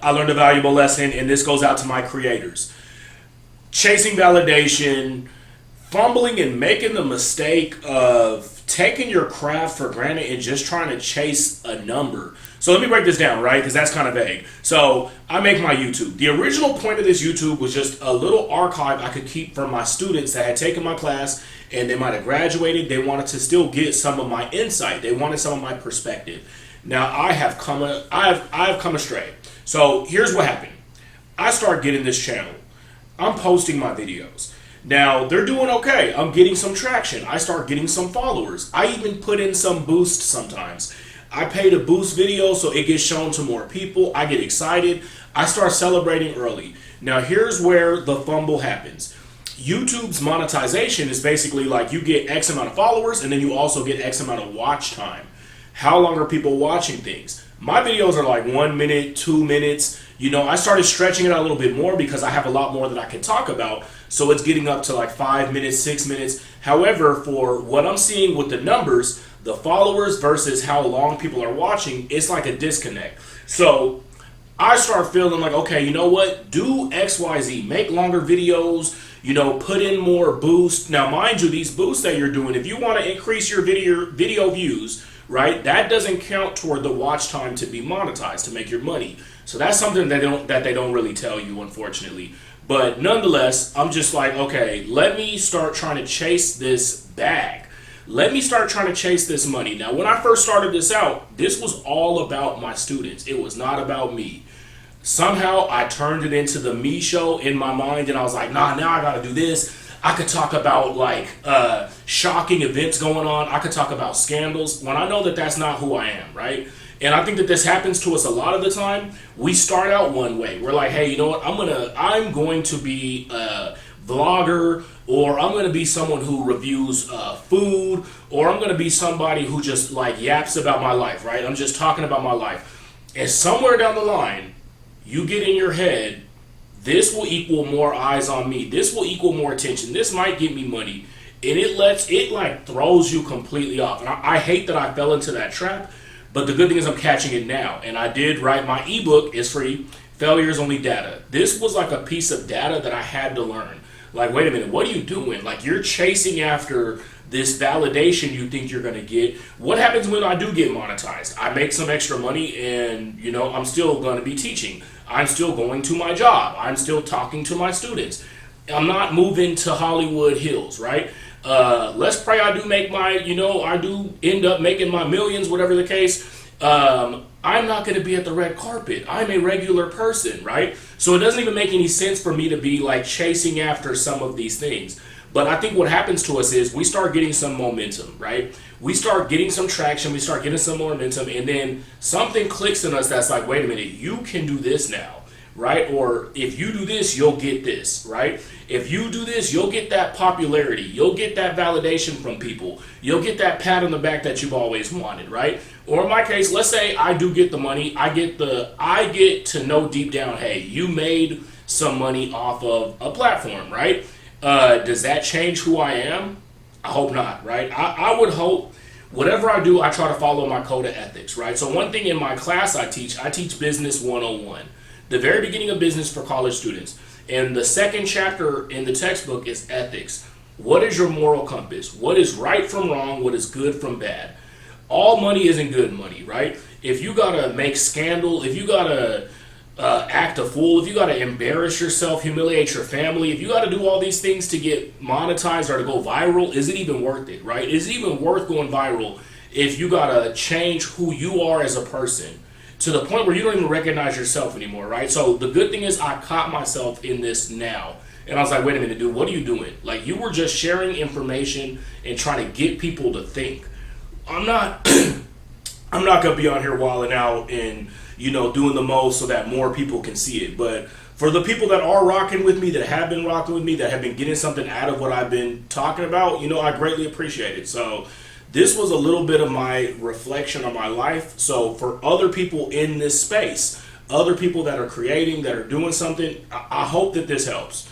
I learned a valuable lesson, and this goes out to my creators. Chasing validation, fumbling and making the mistake of taking your craft for granted and just trying to chase a number. So let me break this down, right? Because that's kind of vague. So I make my YouTube. The original point of this YouTube was just a little archive I could keep from my students that had taken my class and they might have graduated. They wanted to still get some of my insight. They wanted some of my perspective. Now I've come astray. So here's what happened. I start getting this channel. I'm posting my videos. Now, they're doing okay. I'm getting some traction. I start getting some followers. I even put in some boost sometimes. I pay to boost videos so it gets shown to more people. I get excited. I start celebrating early. Now, here's where the fumble happens. YouTube's monetization is basically like you get X amount of followers and then you also get X amount of watch time. How long are people watching things? My videos are like 1 minute, 2 minutes. You know, I started stretching it out a little bit more because I have a lot more that I can talk about. So it's getting up to like 5 minutes, 6 minutes. However, for what I'm seeing with the numbers, the followers versus how long people are watching, it's like a disconnect. So I start feeling like, okay, you know what? Do X, Y, Z. Make longer videos, you know, put in more boost. Now, mind you, these boosts that you're doing, if you want to increase your video views, right, that doesn't count toward the watch time to be monetized, to make your money. So that's something that they don't really tell you, unfortunately. But nonetheless, I'm just like, okay, let me start trying to chase this bag. Let me start trying to chase this money. Now, when I first started this out, this was all about my students. It was not about me. Somehow I turned it into the me show in my mind, and I was like, nah, now I gotta do this. I could talk about like shocking events going on. I could talk about scandals when I know that that's not who I am, right? And I think that this happens to us a lot of the time. We start out one way. We're like, hey, you know what? I'm going to be a vlogger, or I'm going to be someone who reviews food, or I'm going to be somebody who just like yaps about my life, right? I'm just talking about my life. And somewhere down the line, you get in your head, this will equal more eyes on me. This will equal more attention. This might get me money. And it like throws you completely off. And I hate that I fell into that trap. But the good thing is I'm catching it now. And I did write my ebook. It's free. Failure is only data. This was like a piece of data that I had to learn. Like, wait a minute, what are you doing? Like, you're chasing after this validation you think you're going to get. What happens when I do get monetized? I make some extra money and, you know, I'm still going to be teaching. I'm still going to my job. I'm still talking to my students. I'm not moving to Hollywood Hills, right? Let's pray I do make my, you know, I do end up making my millions, whatever the case. I'm not going to be at the red carpet. I'm a regular person, right? So it doesn't even make any sense for me to be like chasing after some of these things. But I think what happens to us is we start getting some momentum, right? We start getting some traction, we start getting some momentum, and then something clicks in us that's like, wait a minute, you can do this now, right? Or if you do this, you'll get this, right? If you do this, you'll get that popularity. You'll get that validation from people. You'll get that pat on the back that you've always wanted, right? Or in my case, let's say I do get the money. I get to know deep down, hey, you made some money off of a platform, right? Does that change who I am? I hope not, right? I would hope whatever I do, I try to follow my code of ethics, right? So one thing in my class I teach Business 101, the very beginning of business for college students. And the second chapter in the textbook is ethics. What is your moral compass? What is right from wrong? What is good from bad? All money isn't good money, right? If you gotta make scandal, if you gotta act a fool, if you gotta embarrass yourself, humiliate your family, if you gotta do all these things to get monetized or to go viral, is it even worth it, right? Is it even worth going viral if you gotta change who you are as a person to the point where you don't even recognize yourself anymore, right? So the good thing is I caught myself in this now. And I was like, wait a minute, dude, what are you doing? Like, you were just sharing information and trying to get people to think. I'm not gonna be on here wilding out and, you know, doing the most so that more people can see it. But for the people that are rocking with me, that have been rocking with me, that have been getting something out of what I've been talking about, you know, I greatly appreciate it. So this was a little bit of my reflection on my life. So for other people in this space, other people that are creating, that are doing something, I hope that this helps.